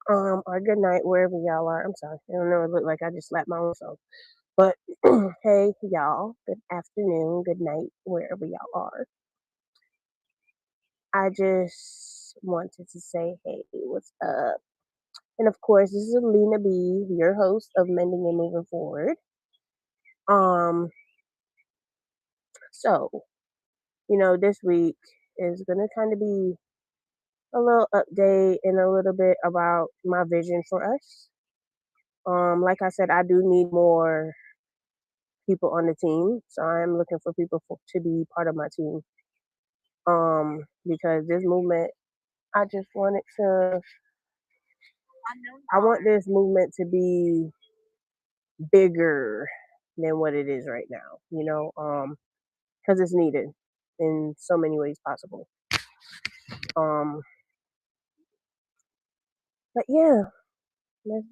or good night wherever y'all are. I'm sorry, I don't know. It looked like I just slapped my own self. But hey, y'all. Good afternoon. Good night wherever y'all are. I just wanted to say, hey, what's up? And of course, this is Alina B, your host of Mending and Moving Forward. Um, so this week is gonna kind of be a little update and a little bit about my vision for us. Like I said, I do need more people on the team, so I'm looking for people to be part of my team. Because this movement, I just want it to. I want this movement to be bigger than what it is right now. Because it's needed in so many ways possible. Um, but yeah, that's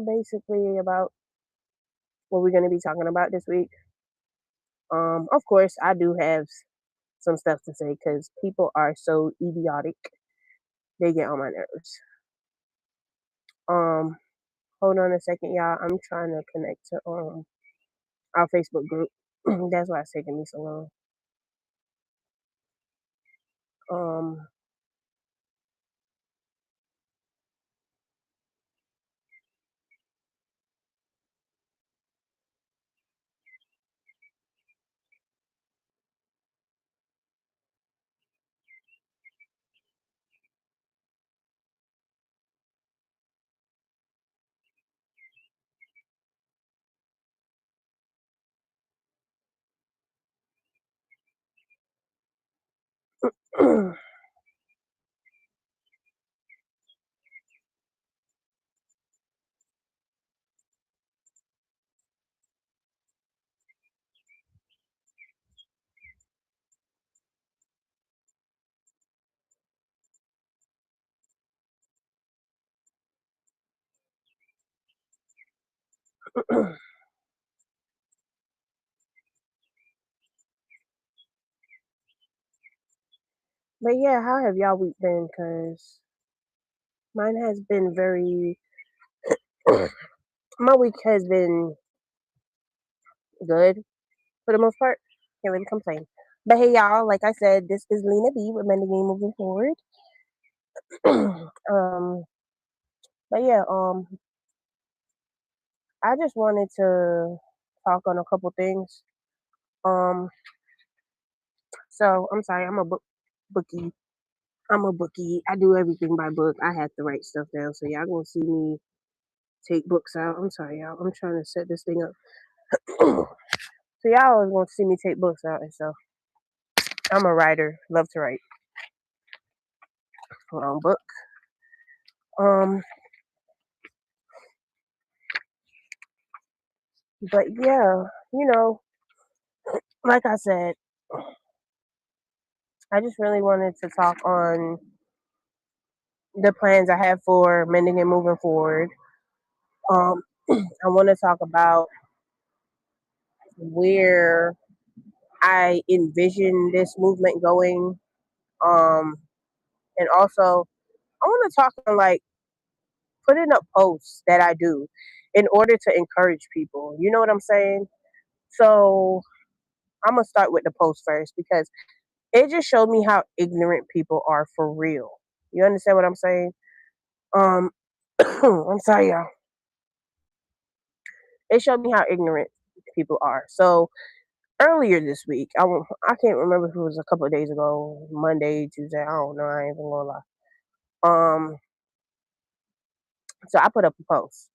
basically about what we're going to be talking about this week. Of course, I do have some stuff to say because people are so idiotic. They get on my nerves. Um, Hold on a second, y'all. I'm trying to connect to our Facebook group. That's why it's taking me so long. Um, but yeah, how have y'all week been? Cause mine has been very. My week has been good for the most part. Can't really complain. But hey, y'all, like I said, this is Lena B with Mending Game Moving Forward. um, but yeah, I just wanted to talk on a couple things. Um, so I'm sorry, I'm a bookie. I'm a bookie. I do everything by book. I have to write stuff down, so y'all gonna see me take books out. I'm sorry, y'all. I'm trying to set this thing up. So y'all always gonna see me take books out and stuff. I'm a writer. Love to write. Book. Um, but yeah, like I said, I just really wanted to talk on the plans I have for mending and moving forward. Um, I want to talk about where I envision this movement going. Um, and also, I want to talk on like putting up posts that I do in order to encourage people. You know what I'm saying? So I'm gonna start with the post first because it just showed me how ignorant people are for real. You understand what I'm saying? Um, I'm sorry, y'all. It showed me how ignorant people are. So earlier this week, I can't remember if it was a couple of days ago, Monday, Tuesday. I don't know. I ain't even gonna lie. Um, so I put up a post,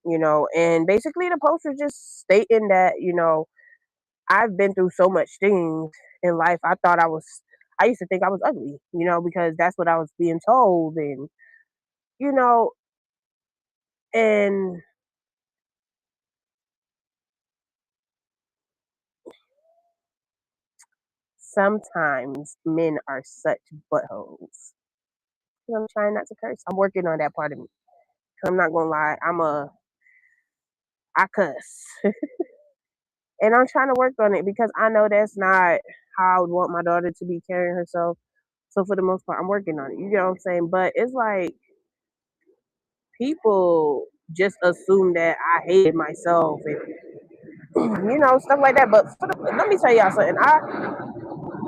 and basically the post was just stating that I've been through so much things in life. I used to think I was ugly, because that's what I was being told, and you know, and sometimes men are such buttholes. I'm trying not to curse. I'm working on that part of me. I'm not gonna lie. I cuss, and I'm trying to work on it because I know that's not how I would want my daughter to be carrying herself. So for the most part, I'm working on it. You get what I'm saying? But it's like people just assume that I hated myself and stuff like that. But let me tell y'all something.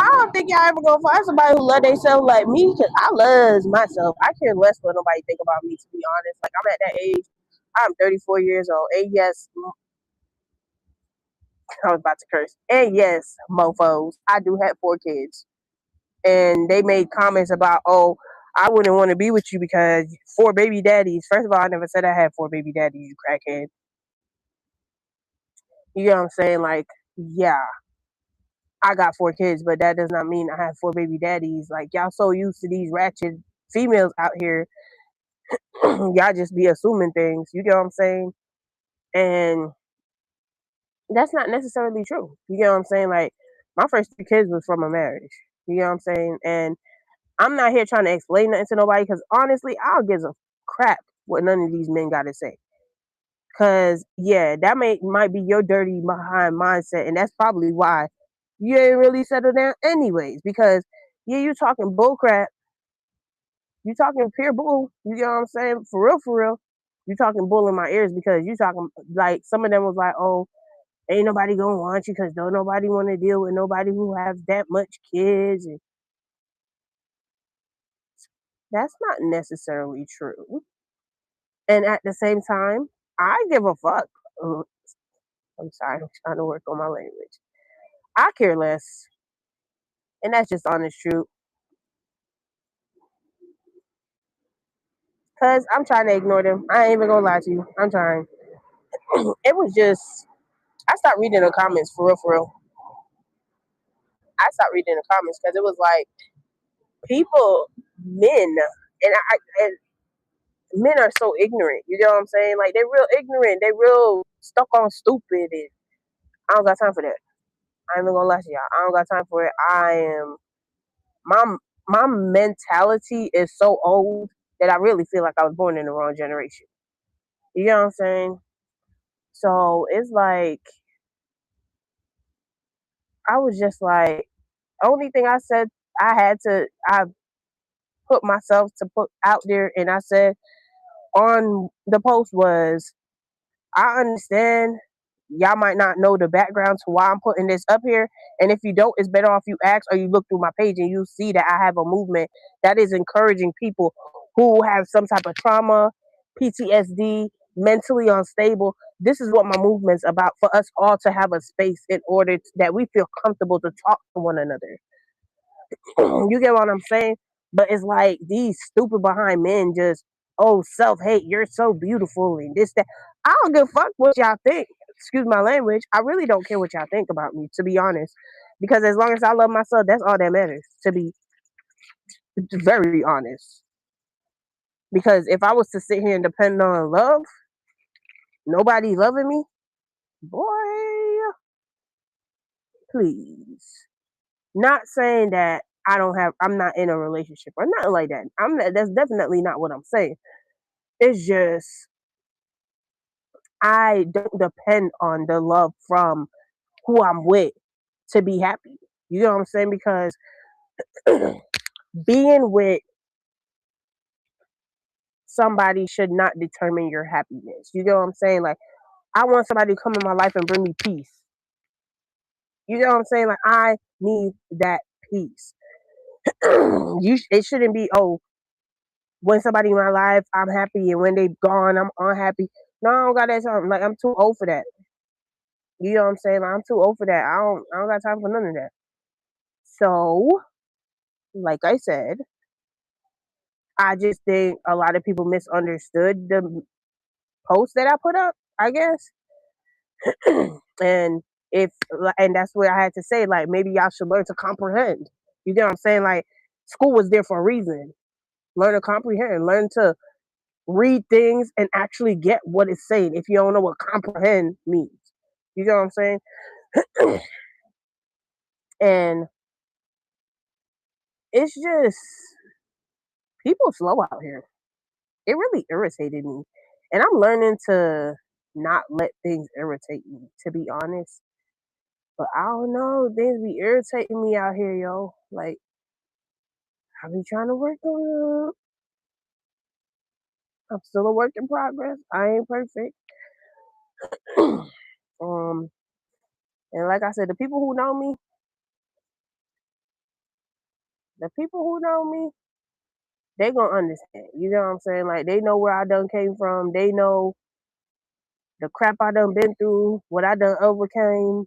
I don't think y'all ever gonna find somebody who love themselves like me because I love myself. I care less what nobody think about me. To be honest, like I'm at that age. I'm 34 years old, and yes, I was about to curse. And yes, mofo's, I do have 4 kids, and they made comments about, oh, I wouldn't want to be with you because 4 baby daddies. First of all, I never said I had 4 baby daddies, you crackhead. You know what I'm saying? Like, yeah, I got 4 kids, but that does not mean I have 4 baby daddies. Like, y'all so used to these ratchet females out here, y'all just be assuming things. You get what I'm saying? And that's not necessarily true. You get what I'm saying? Like, my first 3 kids was from a marriage. You get what I'm saying? And I'm not here trying to explain nothing to nobody because honestly, I don't give a crap what none of these men got to say. Cause yeah, that might be your dirty behind mindset, and that's probably why you ain't really settled down, anyways. Because yeah, you talking bull crap, you talking pure bull. You get what I'm saying? For real, for real. You talking bull in my ears because you talking like some of them was like, oh, ain't nobody gonna want you because don't nobody want to deal with nobody who has that much kids, and that's not necessarily true. And at the same time, I give a fuck. Uh, I'm sorry, I'm trying to work on my language. I care less, and that's just honest truth. Cause I'm trying to ignore them. I ain't even gonna lie to you. I'm trying. It was just I stopped reading the comments for real, for real. I stopped reading the comments because it was like people, men, and men are so ignorant. You know what I'm saying? Like they're real ignorant. They real stuck on stupid, and I don't got time for that. I ain't even gonna lie to y'all. I don't got time for it. My my mentality is so old that I really feel like I was born in the wrong generation. You know what I'm saying? So it's like I was just like only thing I said I put myself to put out there and I said on the post was I understand y'all might not know the background to why I'm putting this up here. And if you don't, it's better off you ask or you look through my page and you see that I have a movement that is encouraging people who have some type of trauma, PTSD, mentally unstable. This is what my movement's about for us all to have a space in order that we feel comfortable to talk to one another. You get what I'm saying? But it's like these stupid behind men just, oh, self hate, you're so beautiful and this, that. I don't give a fuck what y'all think. Excuse my language. I really don't care what y'all think about me, to be honest. Because as long as I love myself, that's all that matters, to be very honest. Because if I was to sit here and depend on love, nobody loving me, boy, please. Not saying that I'm not in a relationship or nothing like that. That's definitely not what I'm saying. It's just I don't depend on the love from who I'm with to be happy. You know what I'm saying? Because being with somebody should not determine your happiness. You know what I'm saying? Like I want somebody to come in my life and bring me peace. You know what I'm saying? Like I need that peace. It shouldn't be, oh, when somebody in my life I'm happy and when they gone I'm unhappy. No, I don't got that time. Like I'm too old for that. You know what I'm saying? Like, I'm too old for that. I don't got time for none of that. So, like I said, I just think a lot of people misunderstood the post that I put up, I guess. and if and that's what I had to say, like maybe y'all should learn to comprehend. You get what I'm saying? Like school was there for a reason. Learn to comprehend, learn to read things and actually get what it's saying if you don't know what comprehend means. You get what I'm saying? And it's just people slow out here. It really irritated me. And I'm learning to not let things irritate me, to be honest. But I don't know, things be irritating me out here, yo. Like, I be trying to work on I'm still a work in progress. I ain't perfect. um, and like I said, the people who know me, they gonna understand. You know what I'm saying? Like they know where I done came from. They know the crap I done been through, what I done overcame,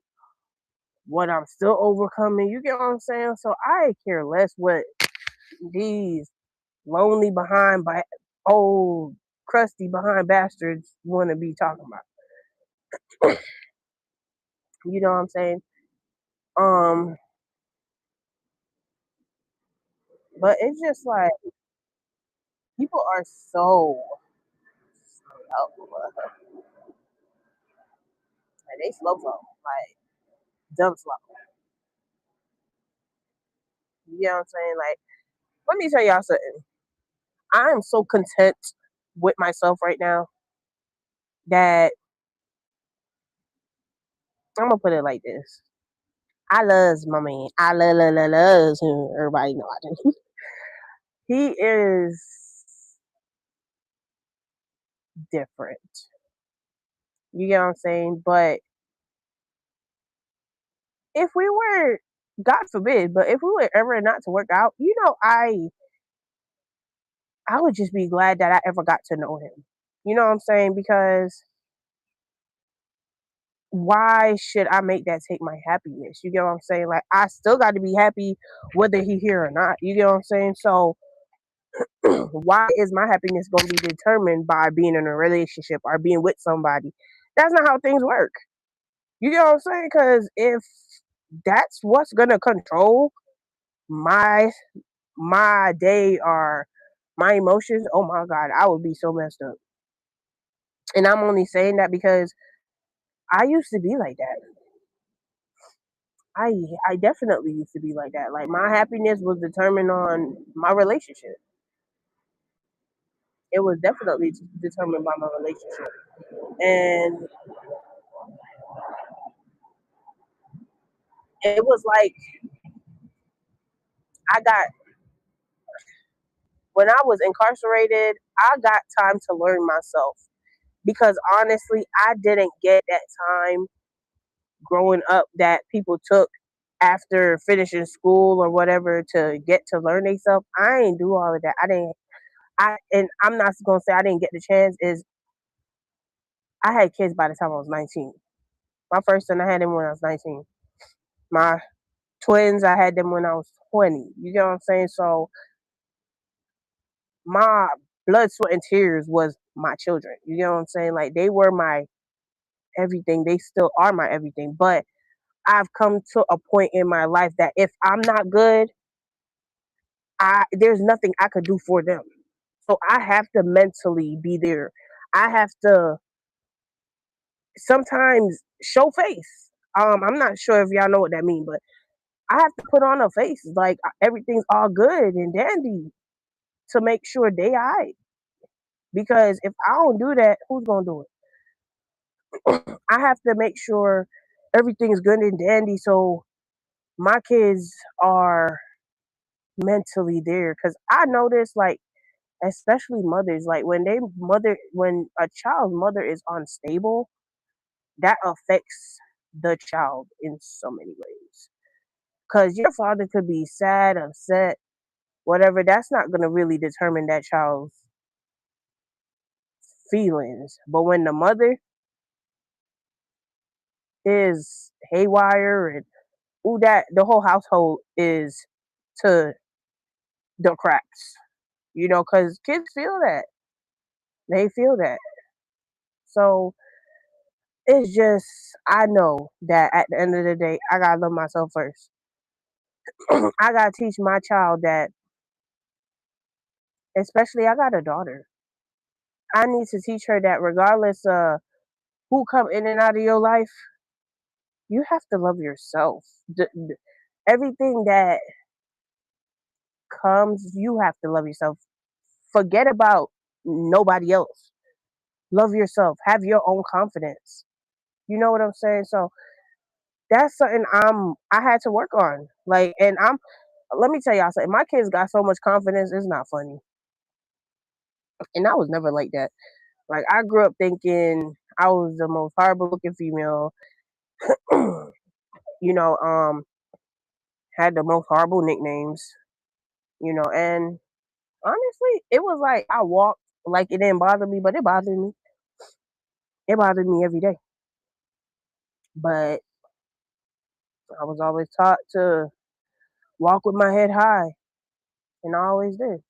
what I'm still overcoming. You get what I'm saying? So I care less what these lonely behind by old crusty behind bastards want to be talking about. You know what I'm saying? Um, but it's just like people are so like they slow, like dumb slow. You know what I'm saying? Like, let me tell y'all something. I am so content with myself right now that I'm gonna put it like this. I loves my man. I loves him. Everybody know I do. He is different. You get what I'm saying? But if we were, God forbid, but if we were ever not to work out, I would just be glad that I ever got to know him. You know what I'm saying? Because why should I make that take my happiness? You get what I'm saying? Like I still got to be happy whether he here or not. You get what I'm saying? So why is my happiness going to be determined by being in a relationship or being with somebody? That's not how things work. You get what I'm saying? Because if that's what's gonna control my my day or my emotions, oh my god, I would be so messed up. And I'm only saying that because I used to be like that. I I definitely used to be like that. Like my happiness was determined on my relationship. It was definitely determined by my relationship. And it was like I got when I was incarcerated, I got time to learn myself because honestly, I didn't get that time growing up that people took after finishing school or whatever to get to learn themselves. I ain't do all of that. I didn't. And I'm not gonna say I didn't get the chance. Is I had kids by the time I was 19. My first son, I had him when I was 19. My twins, I had them when I was 20. You get what I'm saying? So my blood, sweat, and tears was my children. You get what I'm saying? Like they were my everything. They still are my everything. But I've come to a point in my life that if I'm not good, I there's nothing I could do for them. So I have to mentally be there. I have to sometimes show face. I'm not sure if y'all know what that means, but I have to put on a face like everything's all good and dandy to make sure they alright. Because if I don't do that, who's gonna do it? I have to make sure everything's good and dandy so my kids are mentally there. Cause I notice like especially mothers, like when a child's mother is unstable, that affects the child in so many ways. Cause your father could be sad, upset, whatever. That's not gonna really determine that child's feelings. But when the mother is haywire and ooh, that the whole household is to the cracks. You know, cause kids feel that. They feel that. So it's just I know that at the end of the day, I gotta love myself first. I gotta teach my child that, especially I got a daughter. I need to teach her that regardless of who come in and out of your life, you have to love yourself. Everything that comes, you have to love yourself. Forget about nobody else. Love yourself. Have your own confidence. You know what I'm saying? So that's something I had to work on. Like, and I'm let me tell y'all something. My kids got so much confidence. It's not funny. And I was never like that. Like I grew up thinking I was the most horrible looking female, you know, had the most horrible nicknames, and honestly, it was like I walked like it didn't bother me, but it bothered me. It bothered me every day. But I was always taught to walk with my head high, and I always did.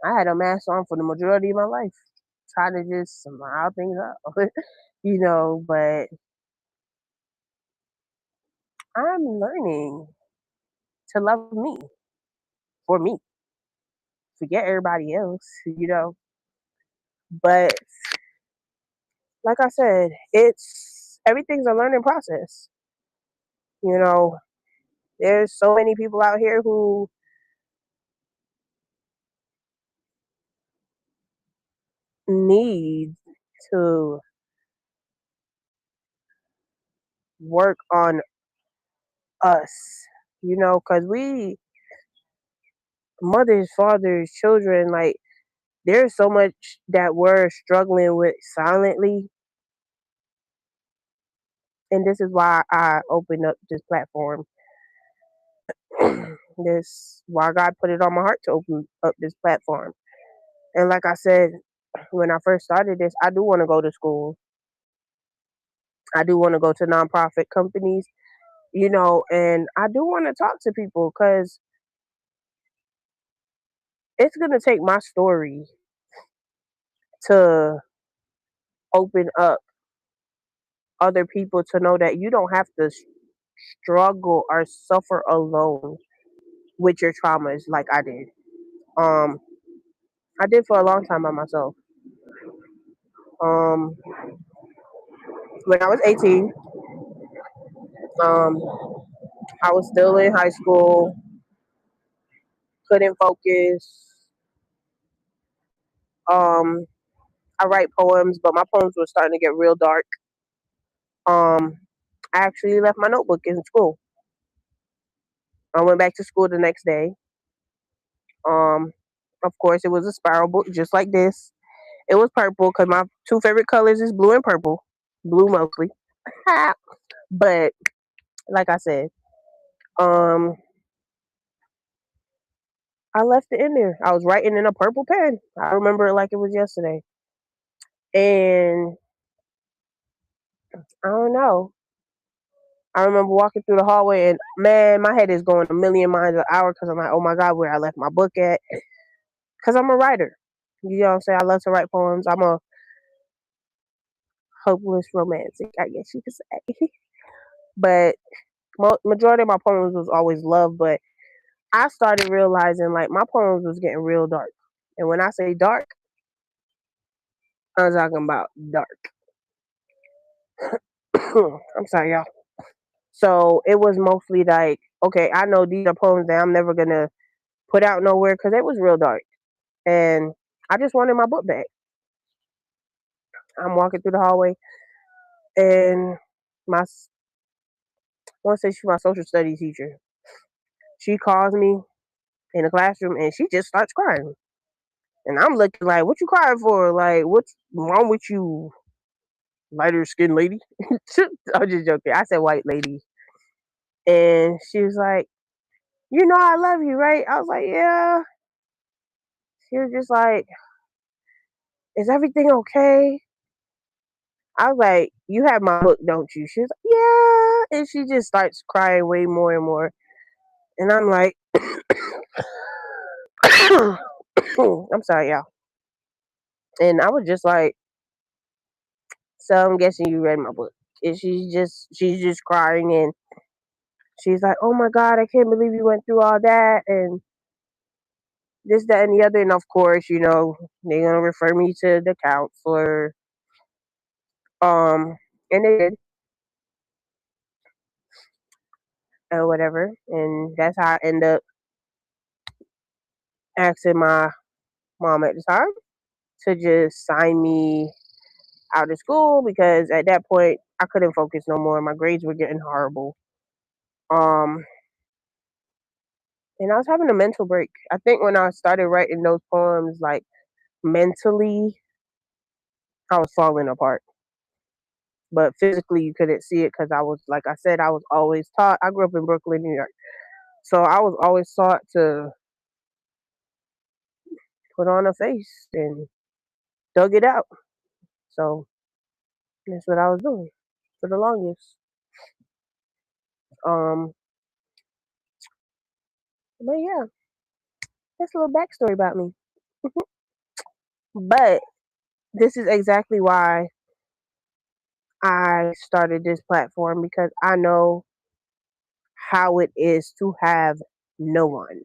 I had a mask on for the majority of my life, trying to just smile things out, but I'm learning to love me for me. Forget everybody else, But like I said, it's everything's a learning process. You know, there's so many people out here who need to work on us, because we, mothers, fathers, children, like, there's so much that we're struggling with silently. And this is why I opened up this platform. This why God put it on my heart to open up this platform. And like I said, when I first started this, I do want to go to school. I do want to go to nonprofit companies, and I do want to talk to people because it's going to take my story to open up other people to know that you don't have to struggle or suffer alone with your traumas like I did. Um, I did for a long time by myself. Um, when I was 18, um, I was still in high school, couldn't focus. Um, I write poems, but my poems were starting to get real dark. Um, I actually left my notebook in school. I went back to school the next day. Um, of course, it was a spiral book, just like this. It was purple because my two favorite colors is blue and purple. Blue mostly. But like I said, um, I left it in there. I was writing in a purple pen. I remember it like it was yesterday. And I don't know. I remember walking through the hallway and man, my head is going a million miles an hour because I'm like, oh my God, where I left my book at. Because I'm a writer. You know what I'm saying? I love to write poems. I'm a hopeless romantic, I guess you could say. But majority of my poems was always love, but I started realizing like my poems was getting real dark. And when I say dark, I'm talking about dark. I'm sorry, y'all. So it was mostly like, okay, I know these are poems that I'm never gonna put out nowhere because it was real dark, and I just wanted my book back. I'm walking through the hallway, and my I want to say she's my social studies teacher. She calls me in the classroom, and she just starts crying, and I'm looking like, "What you crying for? Like, what's wrong with you, lighter skinned lady?" I'm just joking. I said white lady, and she was like, "You know I love you, right?" I was like, "Yeah." She was just like, "Is everything okay?" I was like, "You have my book, don't you?" She was like, "Yeah," and she just starts crying way more and more, and I'm like, "I'm sorry, y'all," and I was just like, "So I'm guessing you read my book," and she's just crying, and she's like, "Oh my God, I can't believe you went through all that," and this, that, and the other, and of course, they're gonna refer me to the counselor, and they did, or whatever, and that's how I end up asking my mom at the time to just sign me out of school because at that point I couldn't focus no more. My grades were getting horrible. Um, and I was having a mental break. I think when I started writing those poems, like mentally, I was falling apart. But physically, you couldn't see it because I was, like I said, I was always taught. I grew up in Brooklyn, New York. So I was always taught to put on a face and dug it out. So that's what I was doing for the longest. Um, but yeah, that's a little backstory about me. But this is exactly why I started this platform because I know how it is to have no one,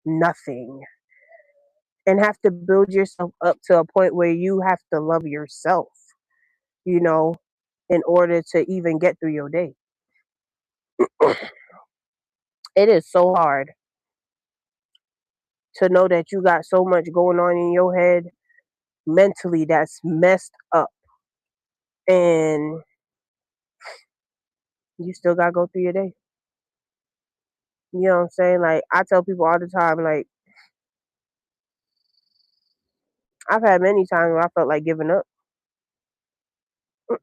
nothing, and have to build yourself up to a point where you have to love yourself, you know, in order to even get through your day. It is so hard to know that you got so much going on in your head mentally that's messed up and you still gotta go through your day. You know what I'm saying? Like I tell people all the time, like I've had many times where I felt like giving up.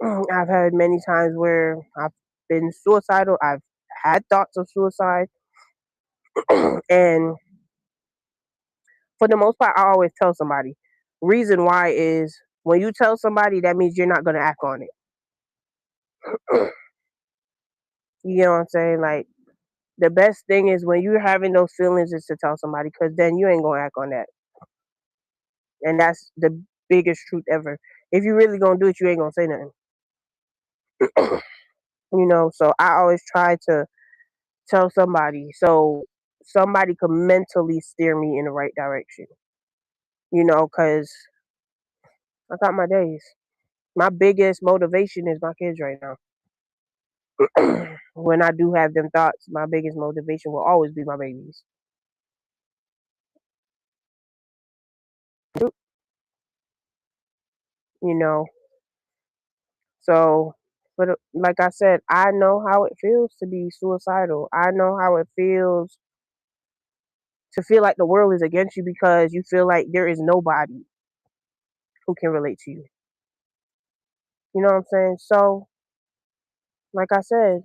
I've had many times where I've been suicidal. I've had thoughts of suicide. And for the most part, I always tell somebody. Reason why is when you tell somebody, that means you're not going to act on it. You know what I'm saying? Like, the best thing is when you're having those feelings is to tell somebody because then you ain't going to act on that. And that's the biggest truth ever. If you really going to do it, you ain't going to say nothing. So I always try to tell somebody so somebody could mentally steer me in the right direction. Because I got my days. My biggest motivation is my kids right now. When I do have them thoughts, my biggest motivation will always be my babies. You know, so but like I said, I know how it feels to be suicidal. I know how it feels to feel like the world is against you because you feel like there is nobody who can relate to you. You know what I'm saying? So, like I said,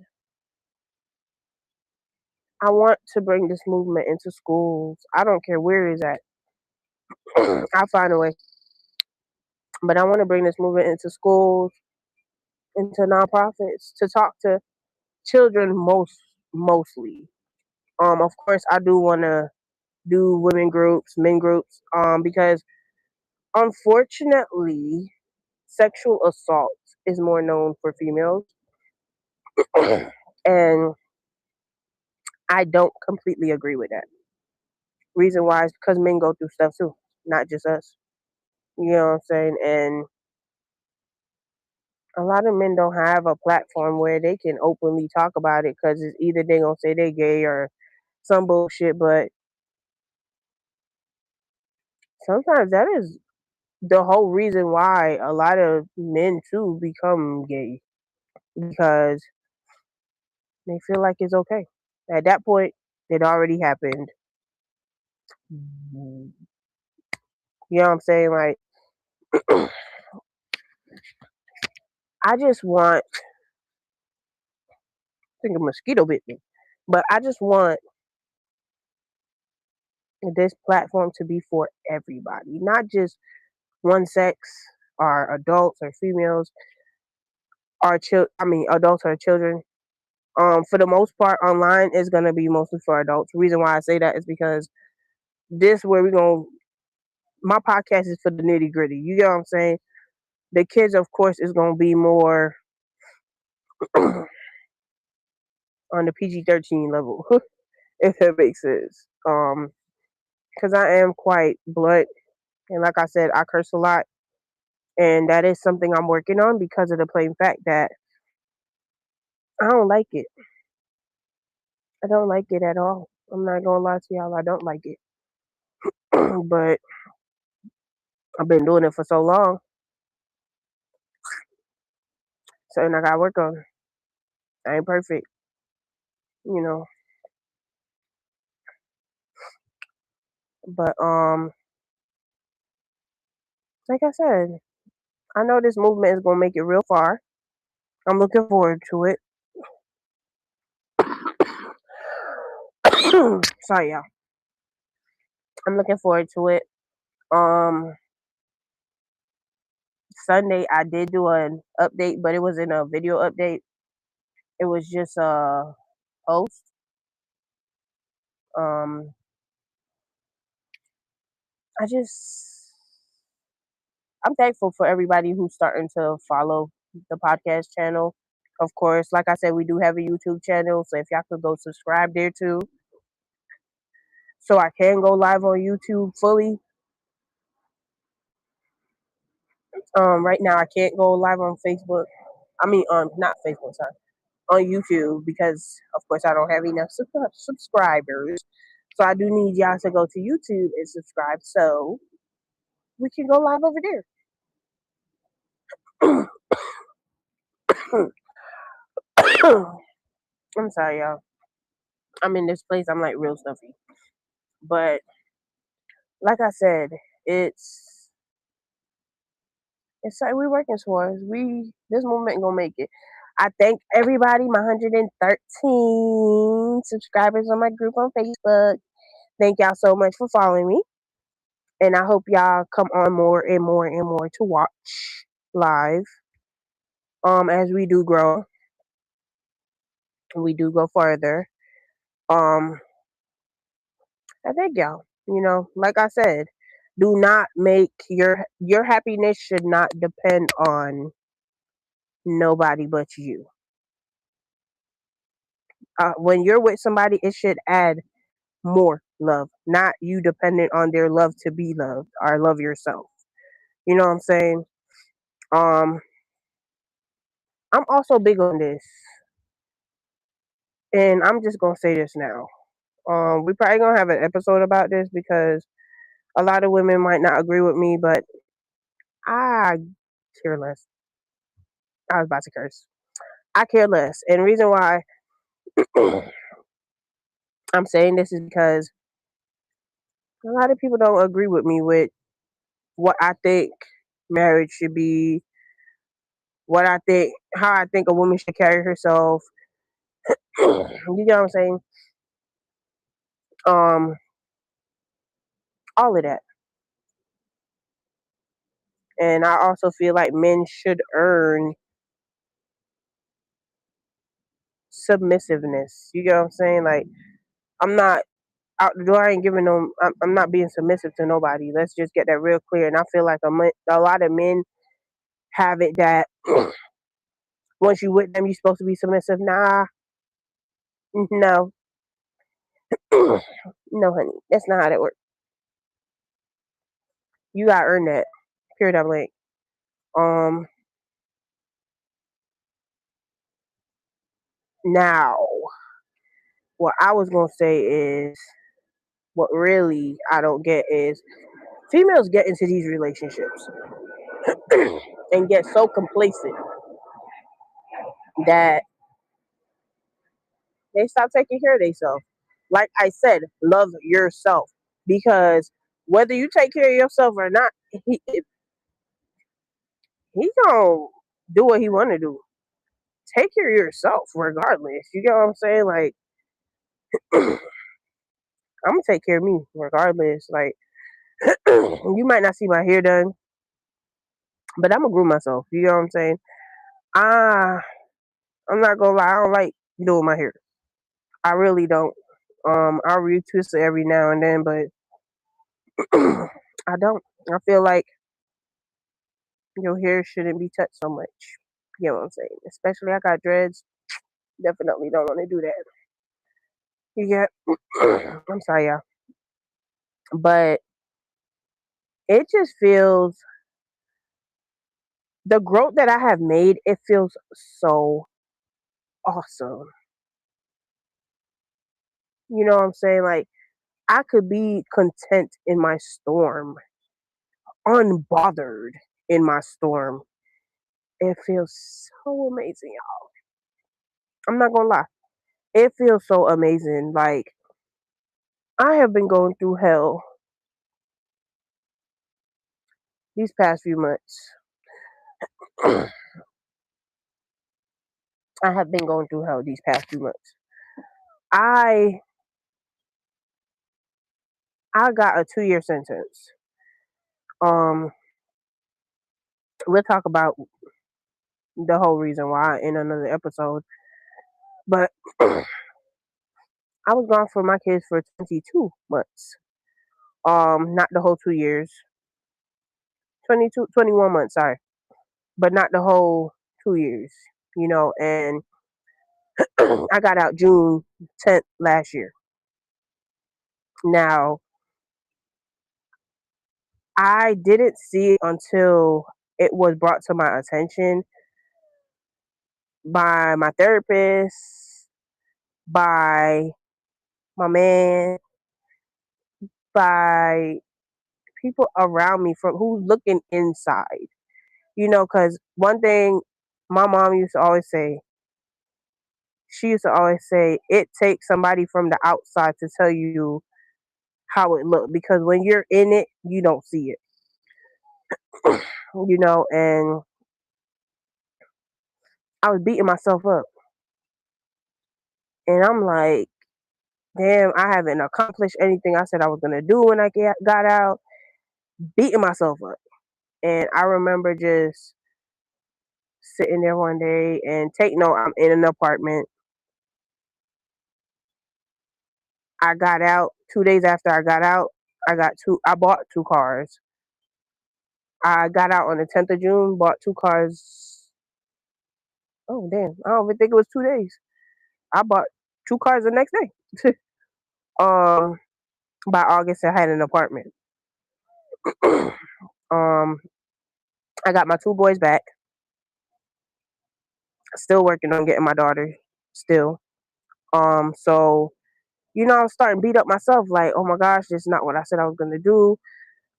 I want to bring this movement into schools. I don't care where it is at. I'll find a way. But I want to bring this movement into schools, into nonprofits, to talk to children mostly. Of course, I do want to do women groups, men groups, because unfortunately, sexual assault is more known for females, and I don't completely agree with that. Reason why is because men go through stuff too, not just us. You know what I'm saying? And a lot of men don't have a platform where they can openly talk about it because it's either they gonna say they gay or some bullshit. But sometimes that is the whole reason why a lot of men too become gay because they feel like it's okay. At that point, it already happened. You know what I'm saying? Like, I just want, I think a mosquito bit me, but I just want this platform to be for everybody, not just one sex or adults or females or adults or children. For the most part, online is gonna be mostly for adults. The reason why I say that is because this where we're gonna my podcast is for the nitty gritty. You get what I'm saying? The kids, of course, is gonna be more on the PG-13 level, if that makes sense. Because I am quite blunt, and like I said, I curse a lot, and that is something I'm working on because of the plain fact that I don't like it. I don't like it at all. I'm not gonna lie to y'all, I don't like it. But I've been doing it for so long, so I gotta work on it. I ain't perfect, you know. But like I said, I know this movement is gonna make it real far. I'm looking forward to it. Sorry, y'all. I'm looking forward to it. Um, Sunday I did do an update, but it wasn't a video update. It was just a post. Um, I just I'm thankful for everybody who's starting to follow the podcast channel. Of course, like I said, we do have a YouTube channel, so if y'all could go subscribe there too, so I can go live on YouTube fully. Right now I can't go live on Facebook. I mean, not Facebook, sorry, on YouTube because, of course, I don't have enough subscribers. So I do need y'all to go to YouTube and subscribe so we can go live over there. I'm sorry, y'all. I'm in this place. I'm like real stuffy. But like I said, it's it's like we're working towards. This movement gonna make it. I thank everybody, my 113 subscribers on my group on Facebook. Thank y'all so much for following me. And I hope y'all come on more and more and more to watch live. As we do grow, we do go further. Um, I thank y'all. Like I said, do not make your happiness should not depend on nobody but you. When you're with somebody, it should add more love, not you dependent on their love to be loved or love yourself. You know what I'm saying? Um, I'm also big on this, and I'm just gonna say this now. We probably gonna have an episode about this because a lot of women might not agree with me, but I care less. I was about to curse. I care less, and the reason why I'm saying this is because a lot of people don't agree with me with what I think marriage should be, how I think a woman should carry herself. You know what I'm saying? Um, all of that. And I also feel like men should earn submissiveness. You get what I'm saying? Like, I'm not out the door. I ain't giving them. I'm not being submissive to nobody. Let's just get that real clear. And I feel like a lot of men have it that once you with them, you're supposed to be submissive. Nah, no, no, honey, that's not how that works. You gotta earn that. Period. I'm like, um, now, what I was gonna say is, what really I don't get is females get into these relationships and get so complacent that they stop taking care of themselves. Like I said, love yourself because whether you take care of yourself or not, he gonna do what he want to do. Take care of yourself regardless. You get what I'm saying? Like I'm gonna take care of me regardless. Like you might not see my hair done, but I'm gonna groom myself. You know what I'm saying? Ah, I'm not gonna lie. I don't like doing my hair. I really don't. I'll retwist it every now and then, but I don't. I feel like your hair shouldn't be touched so much. You know what I'm saying? Especially I got dreads. Definitely don't want to do that. You get? I'm sorry, y'all, but it just feels the growth that I have made. It feels so awesome. You know what I'm saying? Like I could be content in my storm, unbothered in my storm. It feels so amazing. I'm not gonna lie. It feels so amazing. Like I have been going through hell these past few months, I have been going through hell these past few months. I I got a 2 year sentence. Um, we'll talk about the whole reason why in another episode. But I was gone for my kids for 22 months. Not the whole 2 years. 22, 21 months, sorry. But not the whole 2 years, and I got out June 10th last year. Now, I didn't see it until it was brought to my attention by my therapist, by my man, by people around me from who's looking inside. Because one thing my mom used to always say, she used to always say, it takes somebody from the outside to tell you how it looked, because when you're in it, you don't see it. And I was beating myself up, and I'm like, damn, I haven't accomplished anything I said I was gonna do when I got out. Beating myself up, and I remember just sitting there one day and take note. I'm in an apartment. I got out 2 days after I got out. I bought two cars. I got out on the 10th of June. Bought two cars. Oh damn! I don't even think it was 2 days. I bought two cars the next day. um, by August, I had an apartment. um, I got my two boys back. Still working on getting my daughter. Still. So I was starting to beat up myself. Like, oh my gosh, this is not what I said I was gonna do.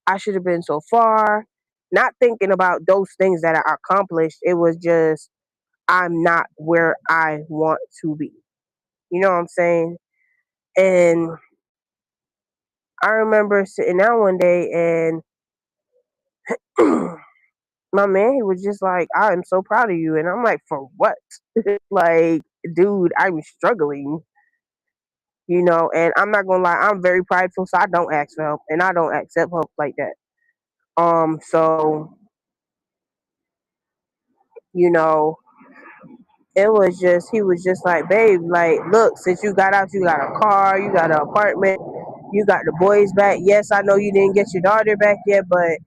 I should have been so far. Not thinking about those things that I accomplished. It was just I'm not where I want to be. You know what I'm saying? And I remember sitting down one day and my man, he was just like, I am so proud of you. And I'm like, for what? Like, dude, I'm struggling, and I'm not gonna lie, I'm very prideful, so I don't ask for help and I don't accept help like that. So, you know, he was just like, babe, like, look, since you got out, you got a car, you got an apartment, you got the boys back. Yes, I know you didn't get your daughter back yet, but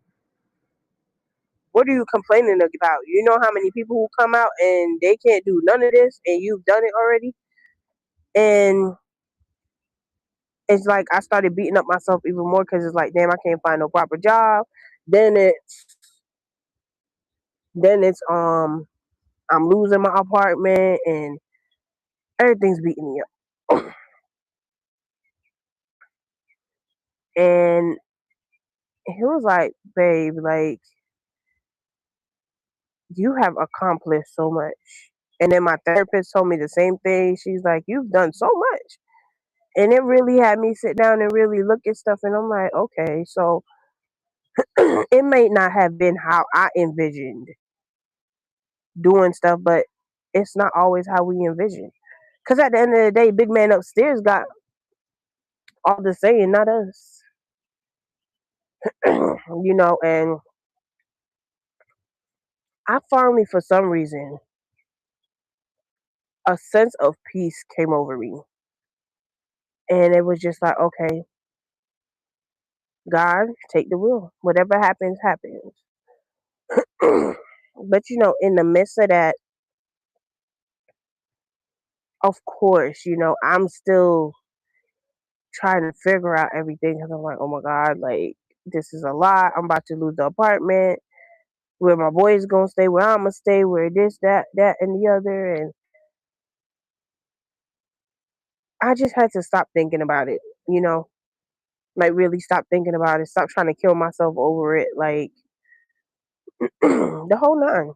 what are you complaining about? You know how many people who come out and they can't do none of this and you've done it already? And it's like I started beating up myself even more because it's like, damn, I can't find no proper job. Then it's I'm losing my apartment and everything's beating me up. And he was like, babe, like, you have accomplished so much. And then my therapist told me the same thing. She's like, you've done so much. And it really had me sit down and really look at stuff. And I'm like, okay, so it may not have been how I envisioned doing stuff, but it's not always how we envision. Because at the end of the day, big man upstairs got all the saying, not us. And I finally, for some reason, a sense of peace came over me. And it was just like, okay, God, take the wheel. Whatever happens, happens. But in the midst of that, of course, I'm still trying to figure out everything because I'm like, oh my God, like, this is a lot. I'm about to lose the apartment. Where my boys gonna stay, where I'm gonna stay, where this, that, and the other. And I just had to stop thinking about it, like really stop thinking about it, stop trying to kill myself over it, like the whole nine,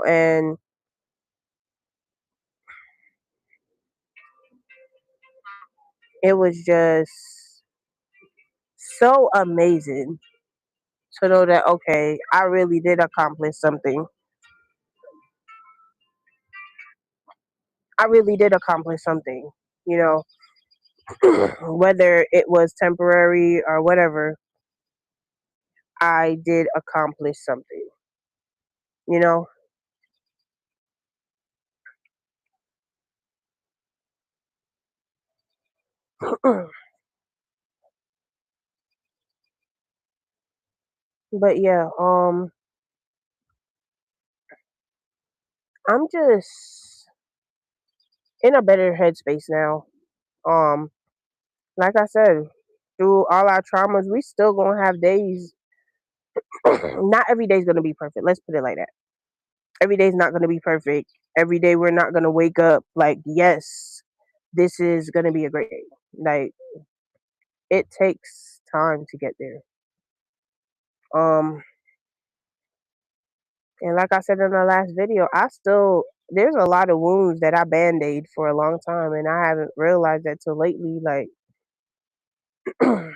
and it was just so amazing. to know that okay, I really did accomplish something. I really did accomplish something. You know, whether it was temporary or whatever, I did accomplish something. You know, but yeah, I'm just in a better headspace now. Um, like I said, through all our traumas, we still gonna have days. Not every day's gonna be perfect. Let's put it like that. Every day's not gonna be perfect. Every day we're not gonna wake up like, yes, this is gonna be a great day. Like it takes time to get there. Um, and like I said in the last video, I still there's a lot of wounds that I band-aid for a long time, and I haven't realized that till lately. Like I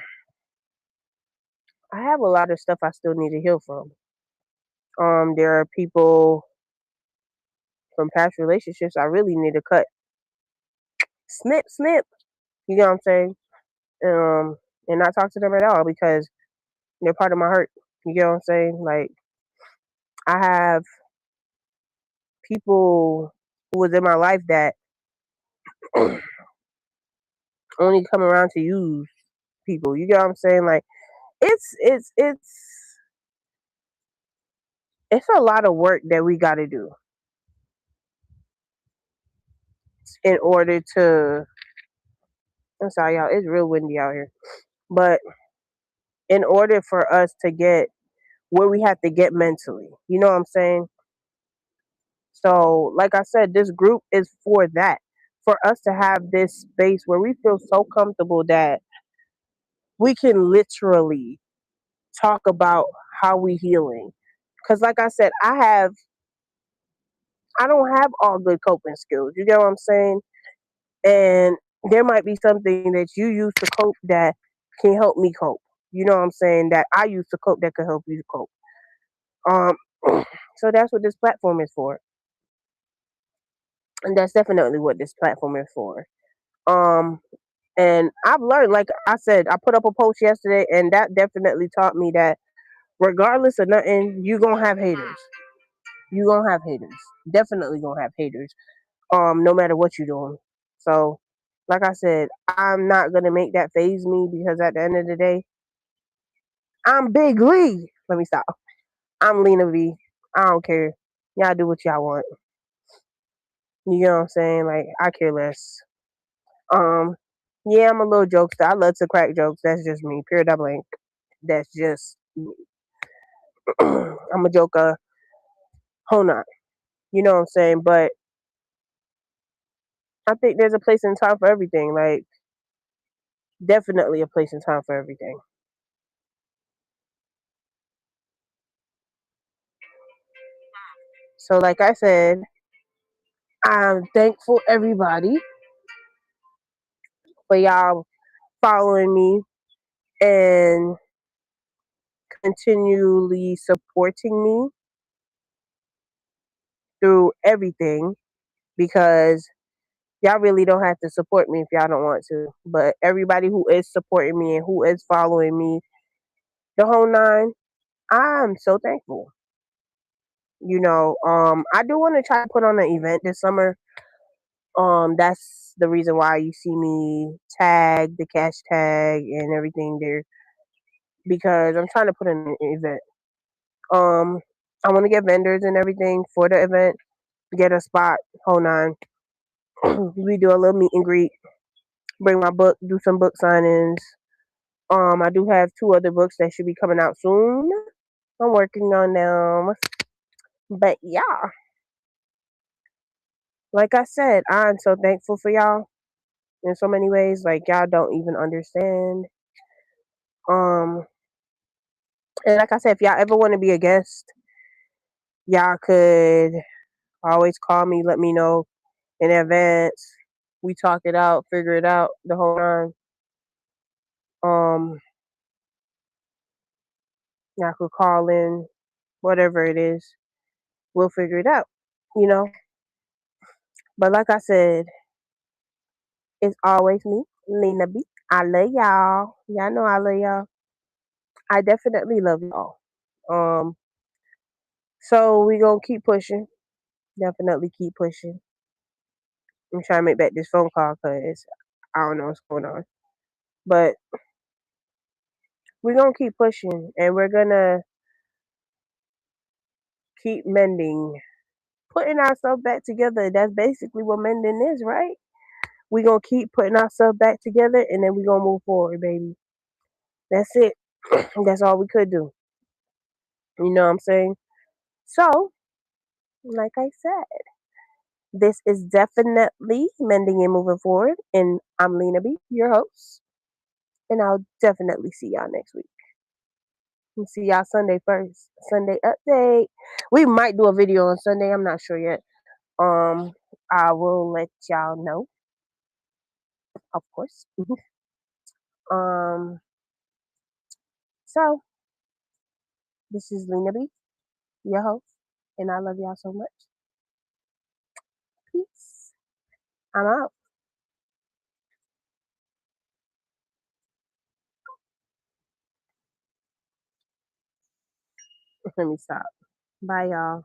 have a lot of stuff I still need to heal from. There are people from past relationships I really need to cut. Snip, snip. You know what I'm saying? And not talk to them at all because they're part of my hurt. You get what I'm saying? Like I have people who was in my life that only come around to use people. You get what I'm saying? Like it's a lot of work that we got to do in order to. I'm sorry, y'all. It's real windy out here, but in order for us to get where we have to get mentally, you know what I'm saying? So, like I said, this group is for that. For us to have this space where we feel so comfortable that we can literally talk about how we healing. Cause like I said, I don't have all good coping skills. You get what I'm saying? And there might be something that you use to cope that can help me cope. You know what I'm saying? That I use to cope that can help you to cope. Um so that's what this platform is for. And that's definitely what this platform is for. Um and I've learned, like I said, I put up a post yesterday and that definitely taught me that regardless of nothing, you gonna have haters. You gonna have haters. Definitely gonna have haters. No matter what you're doing. So, like I said, I'm not gonna make that phase me because at the end of the day, I'm Big Lee. Let me stop. I'm Lena V. I don't care. Y'all do what y'all want. You know what I'm saying? Like I care less. Um, yeah, I'm a little jokester. I love to crack jokes. That's just me. Pure double ink. That's just me. I'm a joker. Hold on. You know what I'm saying? But I think there's a place and time for everything. Like definitely a place and time for everything. So like I said, I'm thankful everybody for y'all following me and continually supporting me through everything because y'all really don't have to support me if y'all don't want to. But everybody who is supporting me and who is following me the whole nine, I'm so thankful. I do want to try to put on an event this summer. That's the reason why you see me tag the cash tag and everything there because I'm trying to put in an event. Um, I want to get vendors and everything for the event, get a spot, whole nine. We do a little meet and greet, bring my book, do some book signings. I do have two other books that should be coming out soon. I'm working on them. But yeah, like I said, I'm so thankful for y'all in so many ways. Like y'all don't even understand. Um, and like I said, if y'all ever want to be a guest, y'all could always call me, let me know in advance. We talk it out, figure it out the whole time. Um, Y'all could call in, whatever it is. We'll figure it out, you know. But like I said, it's always me, Lena B. I love y'all. Y'all know I love y'all. I definitely love y'all. Um, so we gonna keep pushing. Definitely keep pushing. I'm trying to make back this phone call because I don't know what's going on. But we're gonna keep pushing and we're gonna keep mending. Putting ourselves back together. That's basically what mending is, right? We're gonna keep putting ourselves back together and then we're gonna move forward, baby. That's it. That's all we could do. You know what I'm saying? So, like I said, this is definitely mending and moving forward. And I'm Lena B, your host. And I'll definitely see y'all next week. We'll see y'all Sunday first. Sunday update. We might do a video on Sunday. I'm not sure yet. Um, I will let y'all know, of course. um, so this is Lena B, your host, and I love y'all so much. Peace. I'm out. Let me stop. Bye, y'all.